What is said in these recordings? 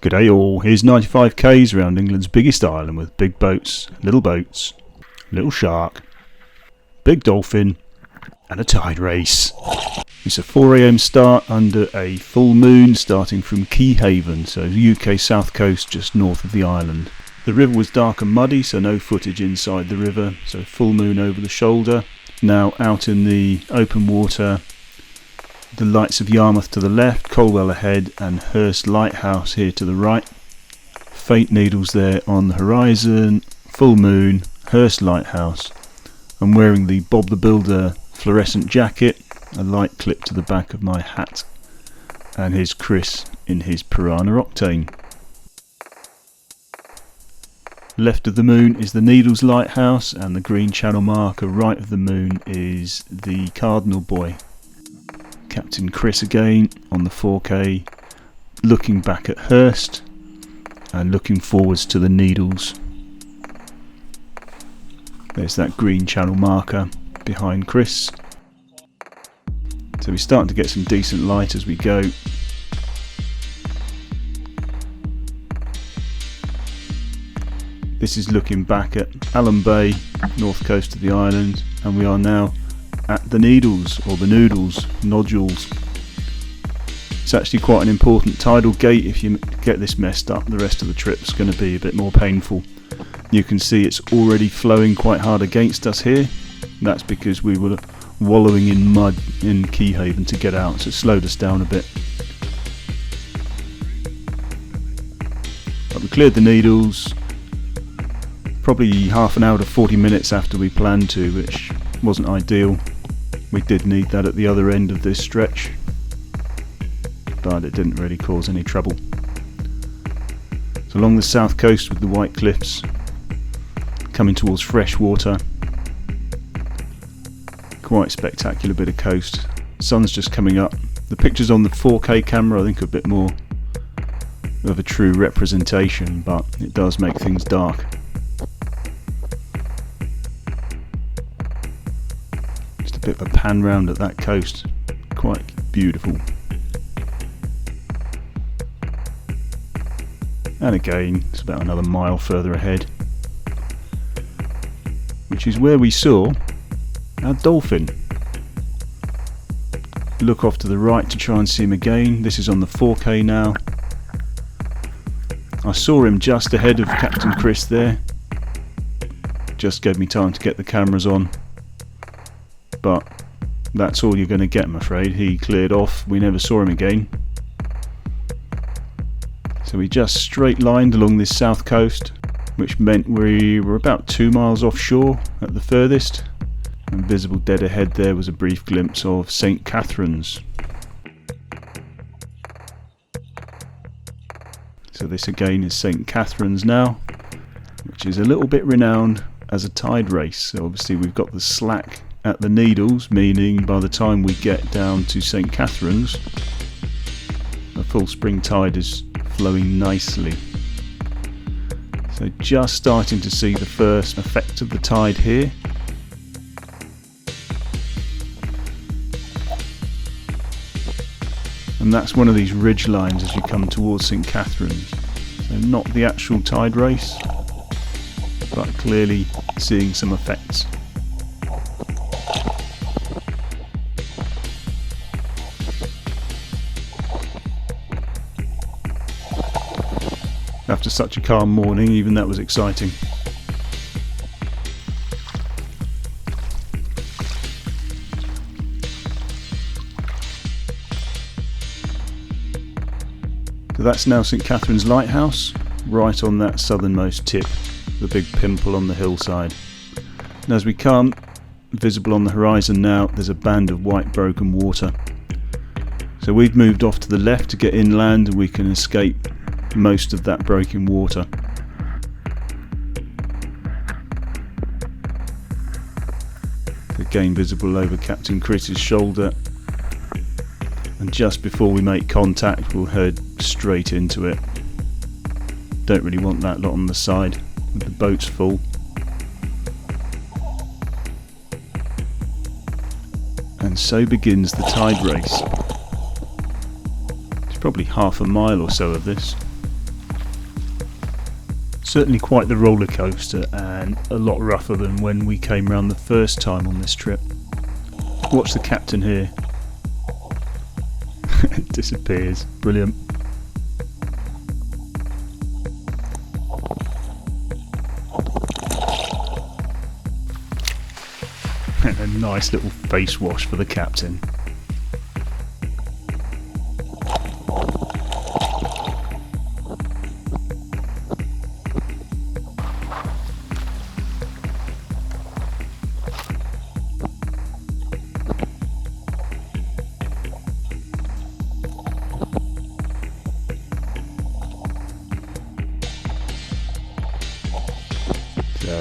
G'day all, here's 95 k's around England's biggest island with big boats, little shark, big dolphin and a tide race. It's a 4 AM start under a full moon starting from Keyhaven, so UK south coast just north of the island. The river was dark and muddy, so no footage inside the river, so full moon over the shoulder. Now out in the open water, the lights of Yarmouth to the left, Culver ahead and Hurst Lighthouse here to the right. Faint needles there on the horizon, full moon, Hurst Lighthouse. I'm wearing the Bob the Builder fluorescent jacket, a light clip to the back of my hat, and here's Chris in his Pyranha Octane. Left of the moon is the Needles Lighthouse, and the green channel marker right of the moon is the Cardinal Buoy. Captain Chris again on the 4K, looking back at Hurst and looking forwards to the Needles. There's that green channel marker behind Chris. So we're starting to get some decent light as we go. This is looking back at Osborne Bay, north coast of the island, and we are now at the Needles, or the nodules. It's actually quite an important tidal gate. If you get this messed up, the rest of the trip's going to be a bit more painful. You can see it's already flowing quite hard against us here. That's because we were wallowing in mud in Keyhaven to get out, so it slowed us down a bit. But we cleared the Needles probably half an hour to 40 minutes after we planned to, which wasn't ideal. We did need that at the other end of this stretch, but it didn't really cause any trouble. So along the south coast with the white cliffs, coming towards fresh water, quite spectacular bit of coast. Sun's just coming up. The pictures on the 4K camera I think are a bit more of a true representation, but it does make things dark. Bit of a pan round at that coast, quite beautiful. And again, it's about another mile further ahead, which is where we saw our dolphin. Look off to the right to try and see him again. This is on the 4K now. I saw him just ahead of Captain Chris there. Just gave me time to get the cameras on. But that's all you're going to get, I'm afraid. He cleared off, we never saw him again. So we just straight lined along this south coast, which meant we were about 2 miles offshore at the furthest. And visible dead ahead there was a brief glimpse of St. Catherine's. So this again is St. Catherine's now, which is a little bit renowned as a tide race. So obviously we've got the slack at the Needles, meaning by the time we get down to St. Catherine's, the full spring tide is flowing nicely. So just starting to see the first effect of the tide here. And that's one of these ridge lines as you come towards St. Catherine's. So not the actual tide race, but clearly seeing some effects. After such a calm morning, even that was exciting. So that's now St. Catherine's Lighthouse, right on that southernmost tip, the big pimple on the hillside. And as we come, visible on the horizon now, there's a band of white broken water. So we've moved off to the left to get inland and we can escape most of that broken water. Again visible over Captain Chris's shoulder, and just before we make contact we'll head straight into it. Don't really want that lot on the side with the boat's full. And so begins the tide race. It's probably half a mile or so of this. Certainly quite the roller coaster, and a lot rougher than when we came round the first time on this trip. Watch the captain here. It disappears. Brilliant. And a nice little face wash for the captain.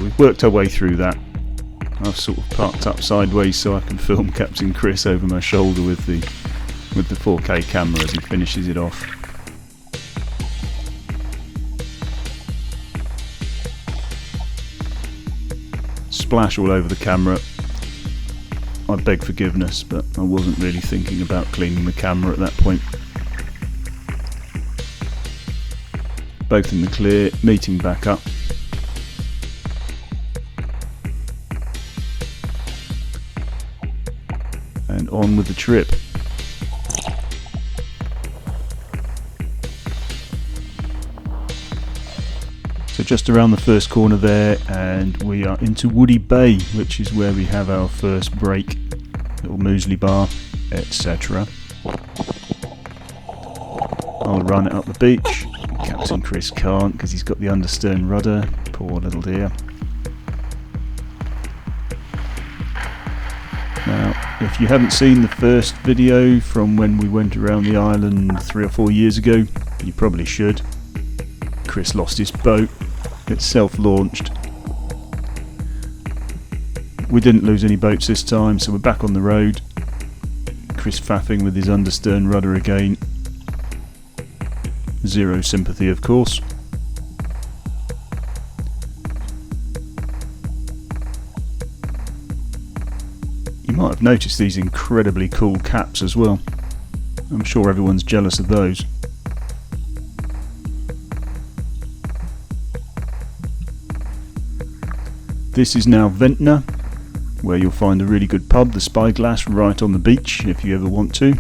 We've worked our way through that. I've sort of parked up sideways so I can film Captain Chris over my shoulder with the 4K camera as he finishes it off. Splash all over the camera. I beg forgiveness, but I wasn't really thinking about cleaning the camera at that point. Both in the clear, meeting back up. And on with the trip. So just around the first corner there, and we are into Woody Bay, which is where we have our first break, little muesli bar, etc. I'll run it up the beach. Captain Chris can't because he's got the understern rudder, poor little dear. Now, if you haven't seen the first video from when we went around the island 3 or 4 years ago, you probably should. Chris lost his boat. It self-launched. We didn't lose any boats this time, so we're back on the road. Chris faffing with his understern rudder again. Zero sympathy, of course. You might have noticed these incredibly cool caps as well. I'm sure everyone's jealous of those. This is now Ventnor, where you'll find a really good pub, the Spyglass, right on the beach if you ever want to.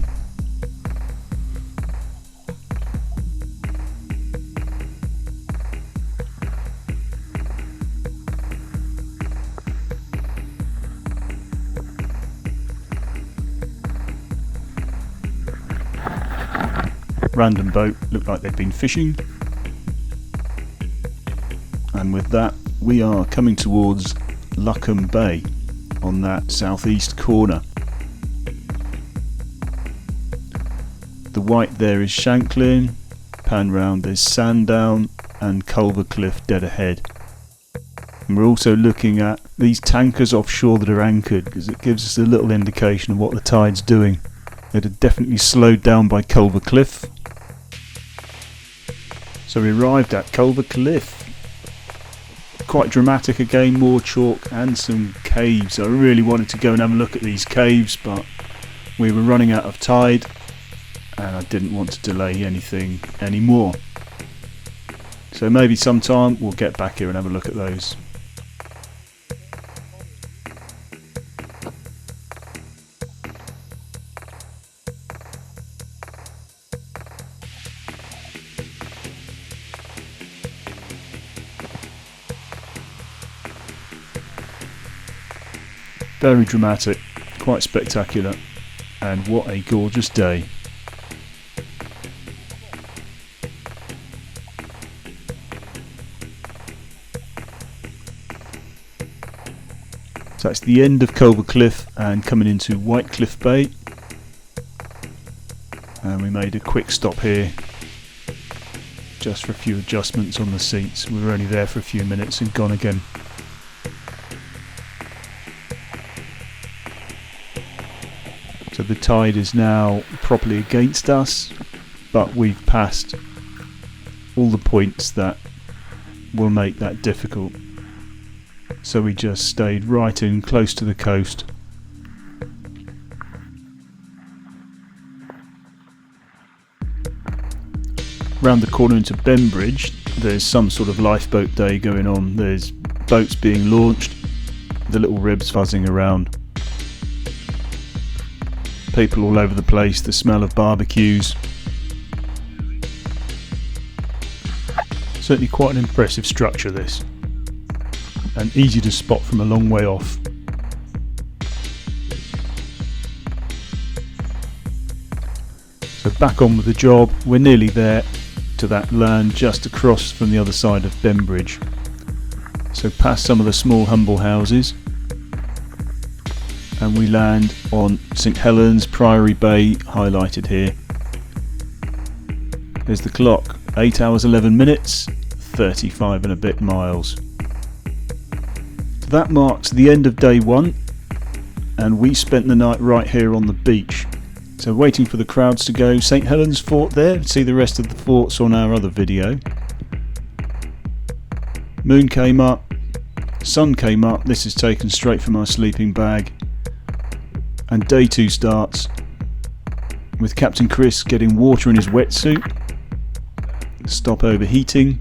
Random boat, looked like they'd been fishing. And with that, we are coming towards Osborne Bay on that southeast corner. The white there is Shanklin, pan round there's Sandown and Culver Cliff dead ahead. And we're also looking at these tankers offshore that are anchored because it gives us a little indication of what the tide's doing. It had definitely slowed down by Culver Cliff. So we arrived at Culver Cliff. Quite dramatic again, more chalk and some caves. I really wanted to go and have a look at these caves, but we were running out of tide and I didn't want to delay anything anymore. So maybe sometime we'll get back here and have a look at those. Very dramatic, quite spectacular, and what a gorgeous day. So that's the end of Culver Cliff and coming into Whitecliff Bay. And we made a quick stop here just for a few adjustments on the seats. We were only there for a few minutes and gone again. So the tide is now properly against us, but we've passed all the points that will make that difficult. So we just stayed right in close to the coast. Round the corner into Bembridge, there's some sort of lifeboat day going on. There's boats being launched, the little ribs fuzzing around, people all over the place, the smell of barbecues. Certainly quite an impressive structure, this, and easy to spot from a long way off. So back on with the job. We're nearly there to that land just across from the other side of Bembridge. So past some of the small humble houses, and we land on St Helens, Priory Bay, highlighted here. There's the clock, 8 hours 11 minutes, 35 and a bit miles. That marks the end of day one, and we spent the night right here on the beach. So waiting for the crowds to go. St Helens Fort there, see the rest of the forts on our other video. Moon came up, sun came up, this is taken straight from our sleeping bag. And day two starts with Captain Chris getting water in his wetsuit, stop overheating,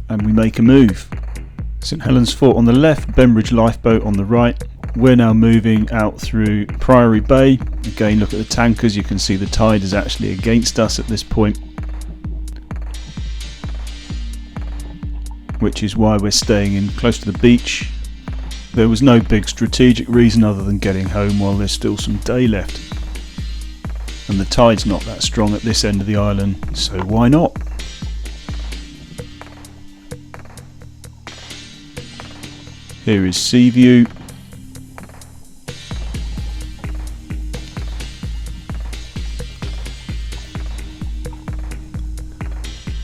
and we make a move. St Helens Fort on the left, Bembridge lifeboat on the right. We're now moving out through Priory Bay. Again, look at the tankers, you can see the tide is actually against us at this point, which is why we're staying in close to the beach. There was no big strategic reason other than getting home while there's still some day left, and the tide's not that strong at this end of the island, so why not? Here is Seaview.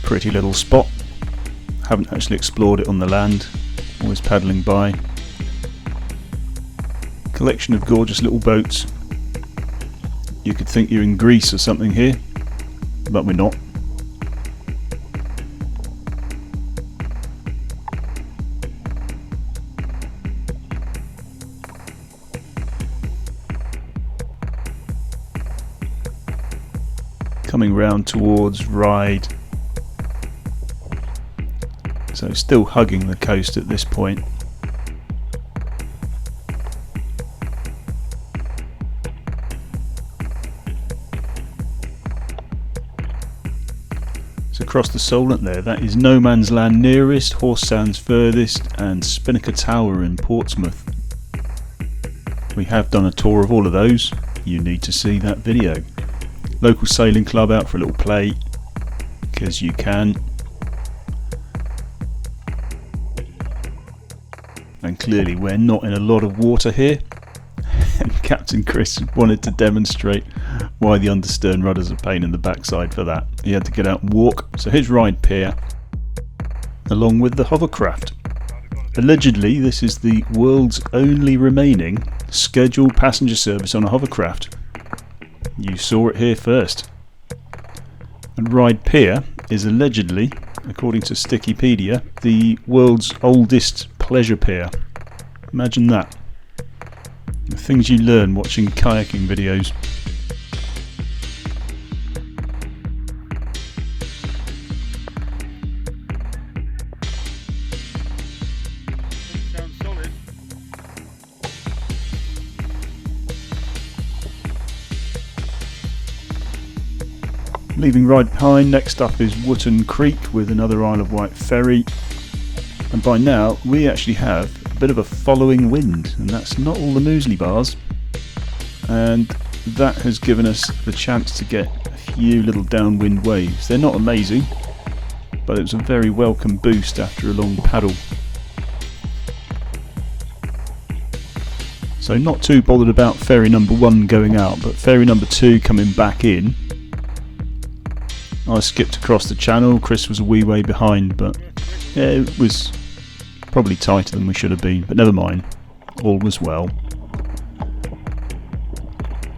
Pretty little spot. Haven't actually explored it on the land. Always paddling by. Collection of gorgeous little boats. You could think you're in Greece or something here, but we're not. Coming round towards Ryde. So still hugging the coast at this point. So across the Solent there, that is No Man's Land nearest, Horse Sands furthest, and Spinnaker Tower in Portsmouth. We have done a tour of all of those. You need to see that video. Local sailing club out for a little play, because you can. And clearly we're not in a lot of water here, and Captain Chris wanted to demonstrate why the understern rudder's a pain in the backside for that. He had to get out and walk. So here's Ryde Pier, along with the hovercraft. Allegedly this is the world's only remaining scheduled passenger service on a hovercraft. You saw it here first. And Ryde Pier is allegedly, according to Stickypedia, the world's oldest pleasure pier. Imagine that. The things you learn watching kayaking videos. Sounds solid. Leaving Ryde behind, next up is Wootton Creek with another Isle of Wight ferry. And by now we actually have a bit of a following wind, and that's not all the muesli bars, and that has given us the chance to get a few little downwind waves. They're not amazing, but it was a very welcome boost after a long paddle. So not too bothered about ferry number 1 going out, but ferry number 2 coming back in. I skipped across the channel, Chris was a wee way behind, but yeah, it was probably tighter than we should have been, but never mind, all was well.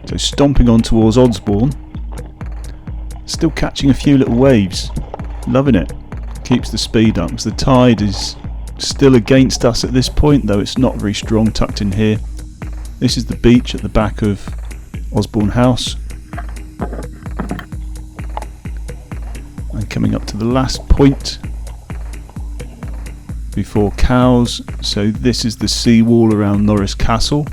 So stomping on towards Osborne, still catching a few little waves, loving it, keeps the speed up, because the tide is still against us at this point, though it's not very strong tucked in here. This is the beach at the back of Osborne House. And coming up to the last point before Cowes. So this is the seawall around Norris Castle.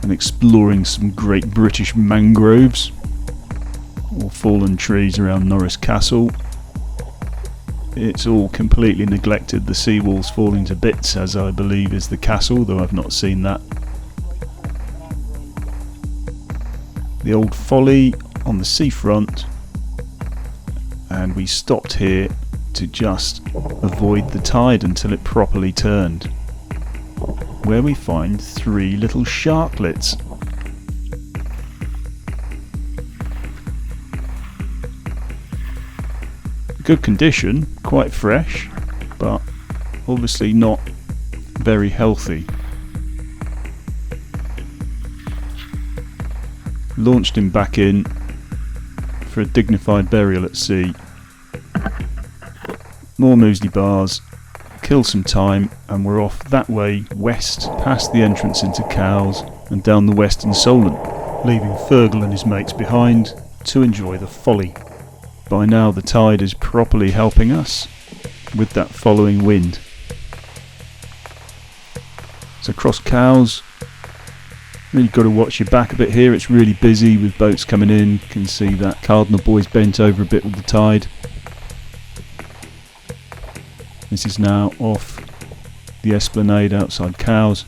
And exploring some great British mangroves or fallen trees around Norris Castle. It's all completely neglected. The seawall's falling to bits, as I believe is the castle, though I've not seen that. The old folly on the seafront, and we stopped here to just avoid the tide until it properly turned, where we find 3 little sharklets. Good condition, quite fresh, but obviously not very healthy. Launched him back in for a dignified burial at sea. More muesli bars, kill some time, and we're off that way west past the entrance into Cowes and down the western Solent, leaving Fergal and his mates behind to enjoy the folly. By now the tide is properly helping us with that following wind. So across Cowes, really got to watch your back a bit here. It's really busy with boats coming in. You can see that Cardinal Buoy's bent over a bit with the tide. This is now off the esplanade outside Cowes,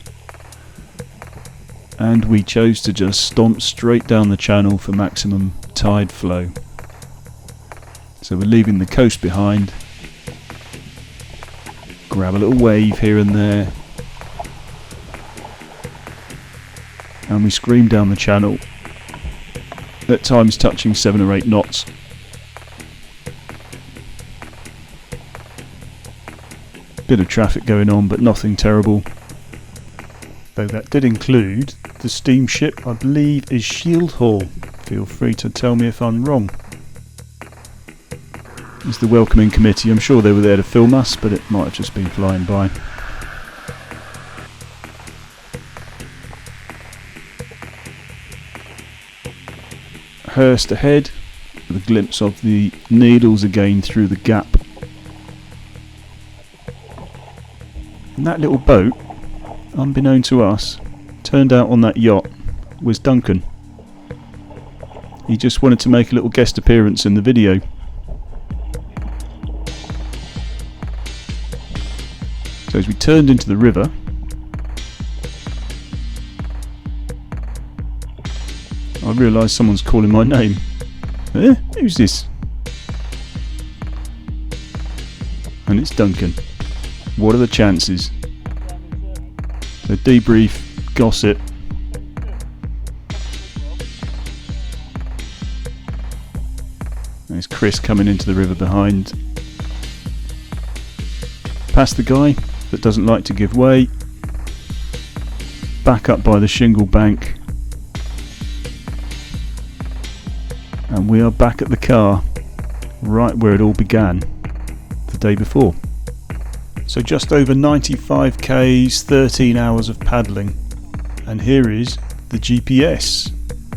and we chose to just stomp straight down the channel for maximum tide flow. So we're leaving the coast behind, grab a little wave here and there, and we scream down the channel, at times touching 7 or 8 knots. Bit of traffic going on, but nothing terrible. Though that did include the steamship, I believe, is Shieldhall. Feel free to tell me if I'm wrong. It's the welcoming committee. I'm sure they were there to film us, but it might have just been flying by. Hurst ahead, with a glimpse of the Needles again through the gap. And that little boat, unbeknown to us, turned out on that yacht was Duncan. He just wanted to make a little guest appearance in the video. So as we turned into the river, I realised someone's calling my name. Who's this? And it's Duncan. What are the chances? So debrief, gossip. There's Chris coming into the river behind. Past the guy that doesn't like to give way. Back up by the shingle bank. And we are back at the car, right where it all began the day before. So just over 95 k's, 13 hours of paddling, and here is the GPS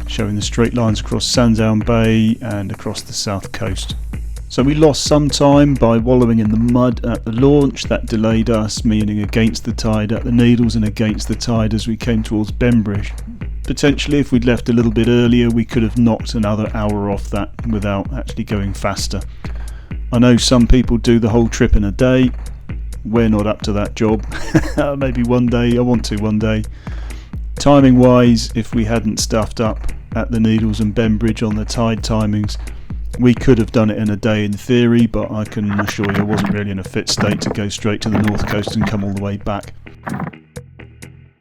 showing the straight lines across Sandown Bay and across the south coast. So we lost some time by wallowing in the mud at the launch. That delayed us, meaning against the tide at the Needles and against the tide as we came towards Bembridge. Potentially, if we'd left a little bit earlier, we could have knocked another hour off that without actually going faster. I know some people do the whole trip in a day. We're not up to that job. Maybe one day. I want to one day. Timing wise, if we hadn't stuffed up at the Needles and Bembridge on the tide timings, we could have done it in a day in theory, but I can assure you I wasn't really in a fit state to go straight to the north coast and come all the way back.